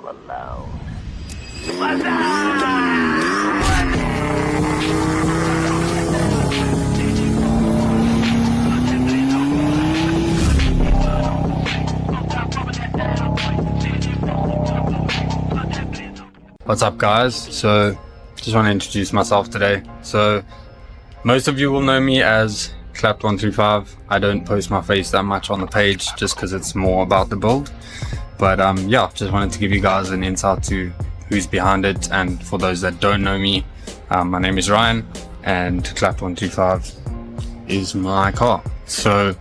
all alone. What's up, guys? So just want to introduce myself today. So most of you will know me as Clapped135. I don't post my face that much on the page just because it's more about the build, but yeah, just wanted to give you guys an insight to who's behind it. And for those that don't know me, my name is Ryan and Clapped135 is my car. So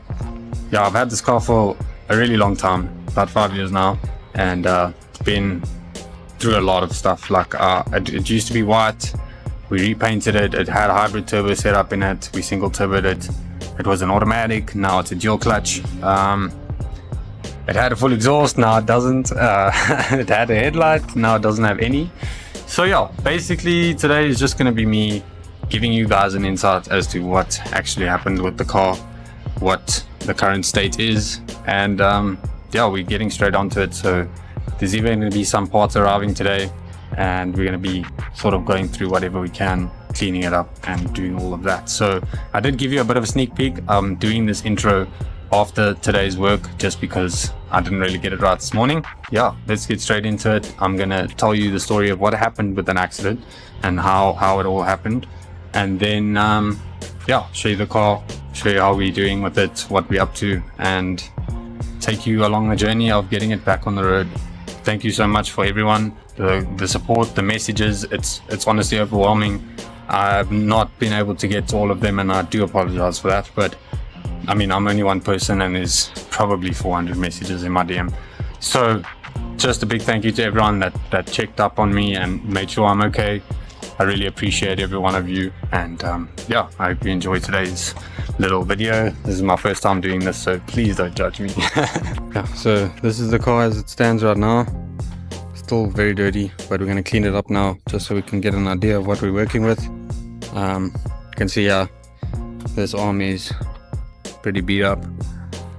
yeah, I've had this car for a really long time, about 5 years now, and been through a lot of stuff. Like it used to be white, we repainted it, it had a hybrid turbo setup in it, we single turboed it, it was an automatic, now it's a dual clutch. It had a full exhaust, now it doesn't. It had a headlight, now it doesn't have any. So yeah, basically today is just going to be me giving you guys an insight as to what actually happened with the car, what the current state is, and yeah, we're getting straight onto it. So there's even going to be some parts arriving today, and we're going to be sort of going through whatever we can, cleaning it up and doing all of that. So I did give you a bit of a sneak peek. I'm doing this intro after today's work just because I didn't really get it right this morning. Yeah, let's get straight into it. I'm going to tell you the story of what happened with an accident and how it all happened. And then, yeah, show you the car, show you how we're doing with it, what we're up to, and take you along the journey of getting it back on the road. Thank you so much for everyone, the support, the messages. It's honestly overwhelming. I've not been able to get to all of them, and I do apologize for that. But I mean, I'm only one person and there's probably 400 messages in my DM. So just a big thank you to everyone that checked up on me and made sure I'm okay. I really appreciate every one of you. And yeah, I hope you enjoy today's little video. This is my first time doing this, so please don't judge me. Yeah, so this is the car as it stands right now. Still very dirty, but we're going to clean it up now just so we can get an idea of what we're working with. You can see this arm is pretty beat up.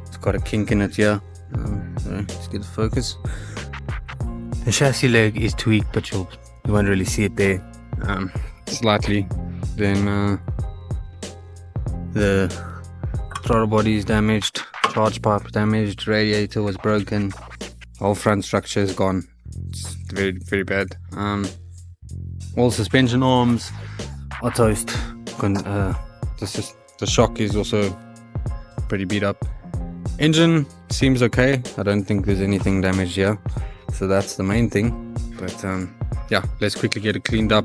It's got a kink in it here. Let's get the focus. The chassis leg is tweaked, but you won't really see it there. Slightly. Then the throttle body is damaged, charge pipe damaged, radiator was broken, whole front structure is gone. It's very, very bad. All suspension arms are toast. The shock is also pretty beat up. Engine seems okay. I don't think there's anything damaged here, so that's the main thing. But yeah, let's quickly get it cleaned up,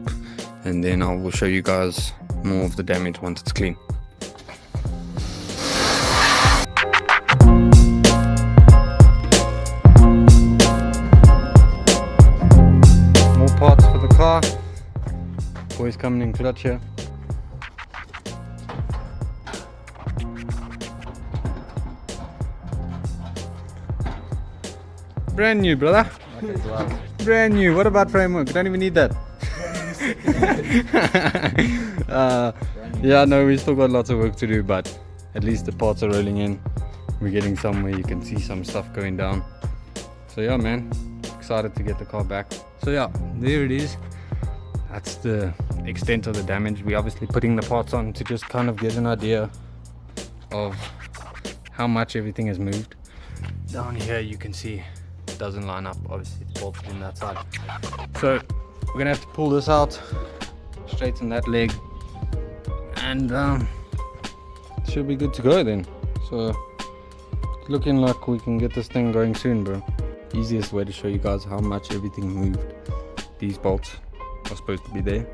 and then I will show you guys more of the damage once it's clean. More parts for the car. Boys coming in clutch here. Brand new, brother. Brand new. What about framework? You don't even need that. Yeah, no, we still got lots of work to do, but at least the parts are rolling in. We're getting somewhere. You can see some stuff going down. So yeah, man, excited to get the car back. So yeah, there it is. That's the extent of the damage. We're obviously putting the parts on to just kind of get an idea of how much everything has moved. Down here you can see it doesn't line up, obviously it's bolted in that side. So we're gonna have to pull this out, straighten that leg, and should be good to go then. So it's looking like we can get this thing going soon, bro. Easiest way to show you guys how much everything moved. These bolts are supposed to be there,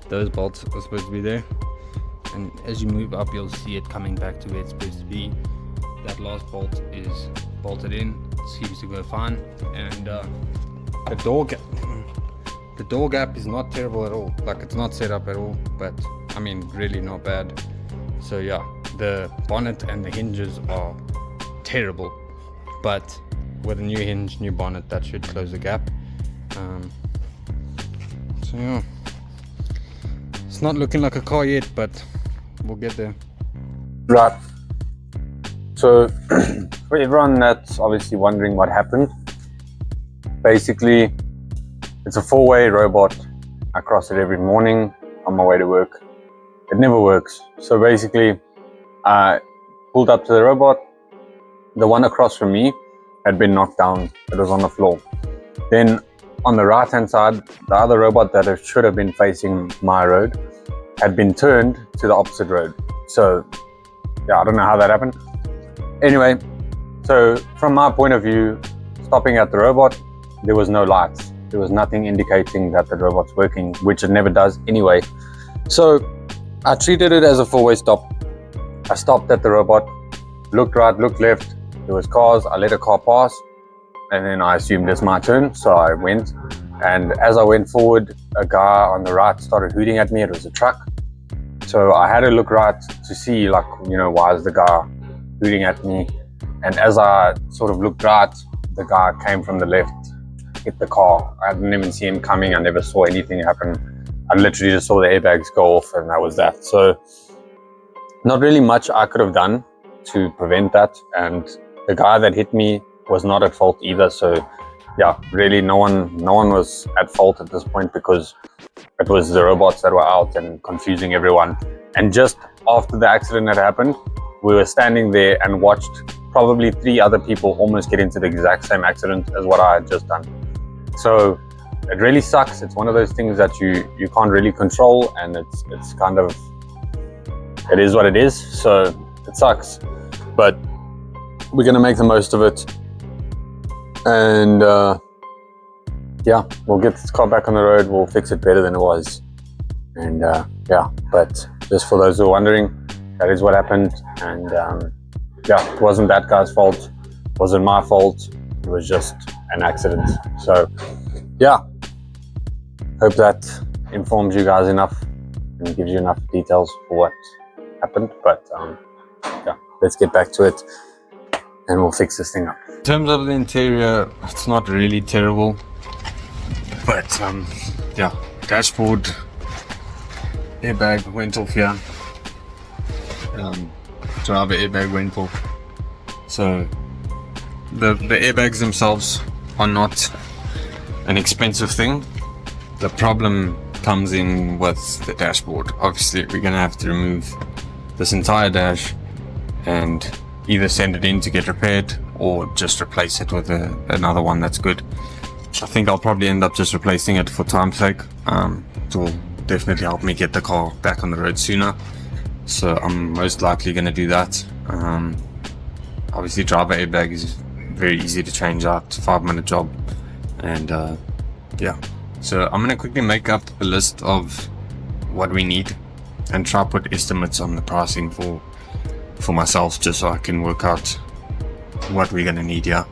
those bolts are supposed to be there, and as you move up you'll see it coming back to where it's supposed to be. That last bolt is bolted in, it seems to go fine, and the door gap is not terrible at all. Like, it's not set up at all, but I mean really not bad. So yeah, the bonnet and the hinges are terrible, but with a new hinge, new bonnet, that should close the gap. So yeah, it's not looking like a car yet, but we'll get there. Right, so for everyone that's obviously wondering what happened, basically it's a 4-way robot. I cross it every morning on my way to work. It never works. So basically I pulled up to the robot. The one across from me had been knocked down. It was on the floor. Then on the right hand side, the other robot that should have been facing my road had been turned to the opposite road. So yeah, I don't know how that happened. Anyway, so from my point of view, stopping at the robot, there was no lights. There was nothing indicating that the robot's working, which it never does anyway. So I treated it as a 4-way stop. I stopped at the robot, looked right, looked left. There was cars. I let a car pass, and then I assumed it's my turn, so I went. And as I went forward, a guy on the right started hooting at me. It was a truck. So I had to look right to see, like, you know, why is the guy hooting at me? And as I sort of looked right, the guy came from the left, hit the car. I didn't even see him coming. I never saw anything happen. I literally just saw the airbags go off, and that was that. So not really much I could have done to prevent that. And the guy that hit me was not at fault either. So yeah, really no one was at fault at this point, because it was the robots that were out and confusing everyone. And just after the accident had happened, we were standing there and watched probably 3 other people almost get into the exact same accident as what I had just done. So it really sucks. It's one of those things that you can't really control, and it's kind of, it is what it is. So it sucks, but we're gonna make the most of it. And yeah, we'll get this car back on the road. We'll fix it better than it was. And yeah, but just for those who are wondering, that is what happened. And yeah, it wasn't that guy's fault. It wasn't my fault. It was just an accident. So yeah, hope that informs you guys enough and gives you enough details for what happened. But yeah, let's get back to it and we'll fix this thing up. In terms of the interior, it's not really terrible, but yeah, dashboard airbag went off here. Driver airbag went off. So the airbags themselves are not an expensive thing. The problem comes in with the dashboard. Obviously we're gonna have to remove this entire dash and either send it in to get repaired or just replace it with another one that's good. I think I'll probably end up just replacing it for time's sake. It will definitely help me get the car back on the road sooner. So I'm most likely going to do that. Obviously driver airbag is very easy to change out, 5-minute job. And yeah, so I'm going to quickly make up a list of what we need and try put estimates on the pricing for myself, just so I can work out what we're going to need here.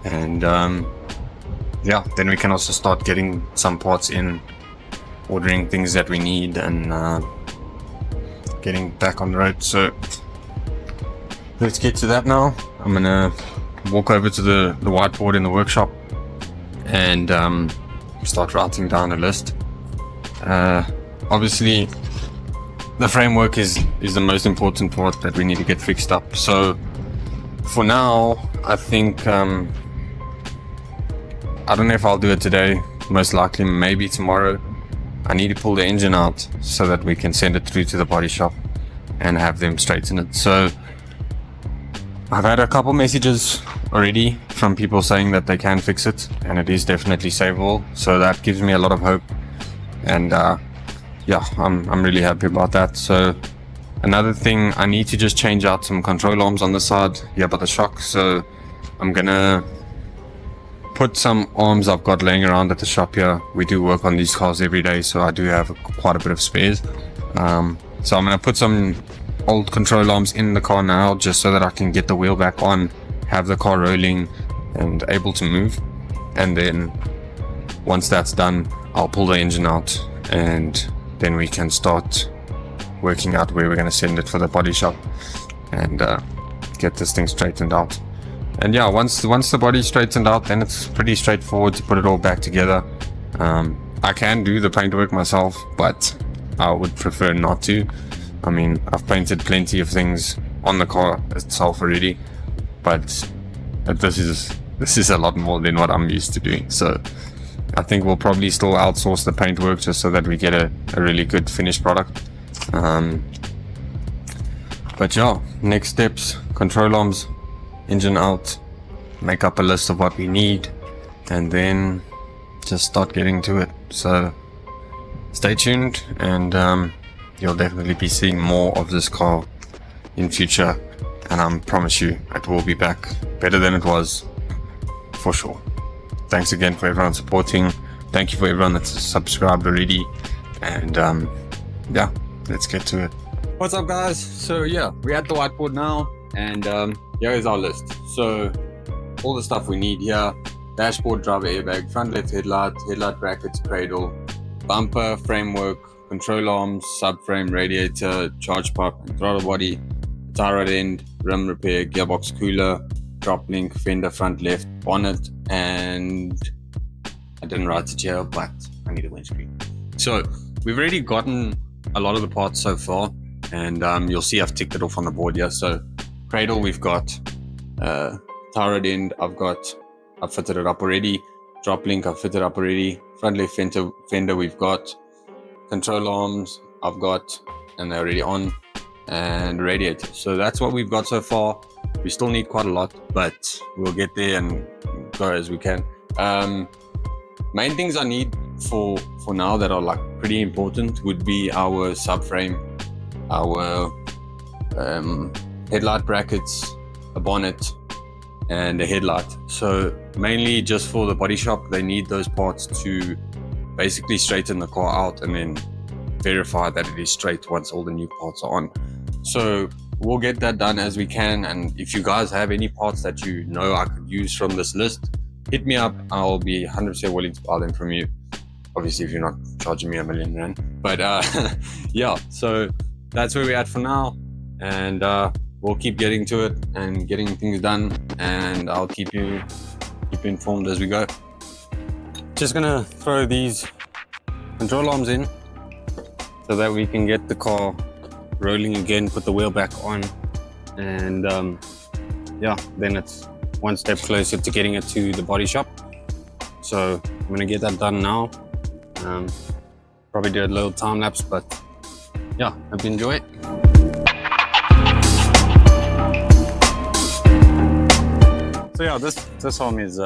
And yeah, then we can also start getting some parts in, ordering things that we need, and getting back on the road. So let's get to that now. I'm gonna walk over to the whiteboard in the workshop and start writing down a list. Obviously the framework is the most important part that we need to get fixed up. So for now, I think I don't know if I'll do it today. Most likely maybe tomorrow. I need to pull the engine out so that we can send it through to the body shop and have them straighten it. So I've had a couple messages already from people saying that they can fix it, and it is definitely savable. So that gives me a lot of hope, and yeah, I'm really happy about that. So another thing, I need to just change out some control arms on the side here by the shock. So I'm gonna put some arms I've got laying around at the shop here. We do work on these cars every day, so I do have quite a bit of spares. So I'm going to put some old control arms in the car now, just so that I can get the wheel back on, have the car rolling and able to move. And then once that's done, I'll pull the engine out, and then we can start working out where we're going to send it for the body shop and get this thing straightened out. And yeah, once the body's straightened out, then it's pretty straightforward to put it all back together. I can do the paintwork myself, but I would prefer not to. I mean, I've painted plenty of things on the car itself already, but this is this is a lot more than what I'm used to doing. So I think we'll probably still outsource the paint work just so that we get a really good finished product. But yeah, next steps, control arms, engine out, make up a list of what we need, and then just start getting to it. So stay tuned, and you'll definitely be seeing more of this car in future, and I promise you it will be back better than it was, for sure. Thanks again for everyone supporting. Thank you for everyone that's subscribed already, and yeah, let's get to it. What's up, guys? So yeah, we're at the whiteboard now, and here is our list. So all the stuff we need here: dashboard, driver airbag, front left headlight, headlight brackets, cradle, bumper, framework, control arms, subframe, radiator, charge pipe and throttle body, tire rod end, rim repair, gearbox cooler, drop link, fender front left, bonnet, and I didn't write it here, but I need a windscreen. So we've already gotten a lot of the parts so far, and you'll see I've ticked it off on the board here. So cradle, we've got tire rod end, I've fitted it up already. Drop link, I've fitted up already. Front left fender we've got. Control arms I've got, and they're already on. And radiator. So that's what we've got so far. We still need quite a lot, but we'll get there and go as we can. Main things I need for now that are like pretty important would be our subframe, our headlight brackets, a bonnet, and a headlight. So mainly just for the body shop, they need those parts to basically straighten the car out and then verify that it is straight once all the new parts are on. So we'll get that done as we can, and if you guys have any parts that you know I could use from this list, hit me up. I'll be 100% willing to buy them from you, obviously if you're not charging me $1 million. But yeah, so that's where we're at for now, and we'll keep getting to it and getting things done, and I'll keep you informed as we go. Just gonna throw these control arms in so that we can get the car rolling again, put the wheel back on, and yeah, then it's one step closer to getting it to the body shop. So I'm gonna get that done now. Probably do a little time lapse, but yeah, hope you enjoy it. So yeah, this home is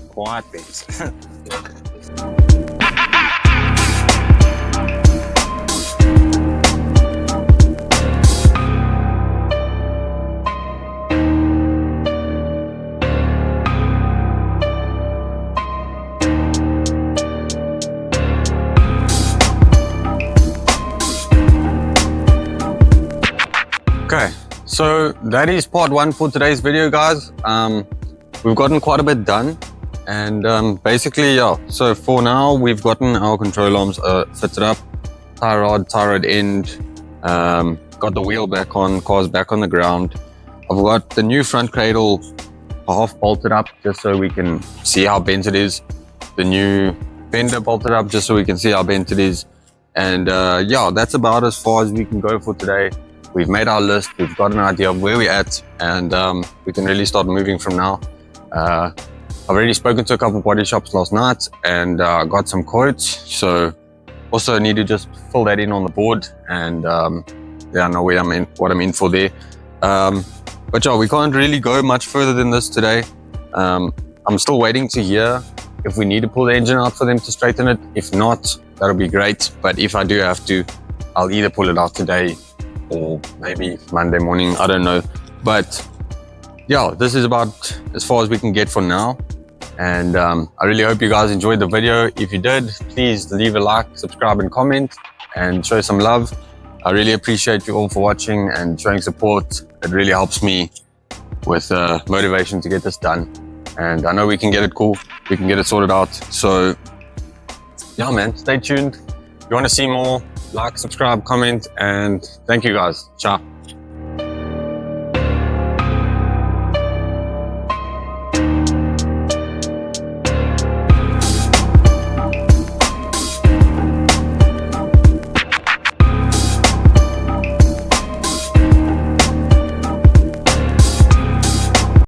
quiet things. Okay, so that is part one for today's video, guys. We've gotten quite a bit done, and basically, yeah, so for now we've gotten our control arms fitted up, tire rod end, got the wheel back on, car's back on the ground. I've got the new front cradle half bolted up just so we can see how bent it is, the new fender bolted up just so we can see how bent it is, and yeah, that's about as far as we can go for today. We've made our list, we've got an idea of where we're at, and we can really start moving from now. I've already spoken to a couple of body shops last night and got some quotes, so also need to just fill that in on the board, and yeah, I know what I'm in for there. But yeah, we can't really go much further than this today. I'm still waiting to hear if we need to pull the engine out for them to straighten it. If not, that'll be great, but if I do have to, I'll either pull it out today or maybe Monday morning, I don't know. But yeah, this is about as far as we can get for now, and I really hope you guys enjoyed the video. If you did, please leave a like, subscribe and comment, and show some love. I really appreciate you all for watching and showing support. It really helps me with motivation to get this done, and I know we can get it cool, we can get it sorted out. So yeah, man, stay tuned. If you want to see more, like, subscribe, comment, and thank you guys. Ciao.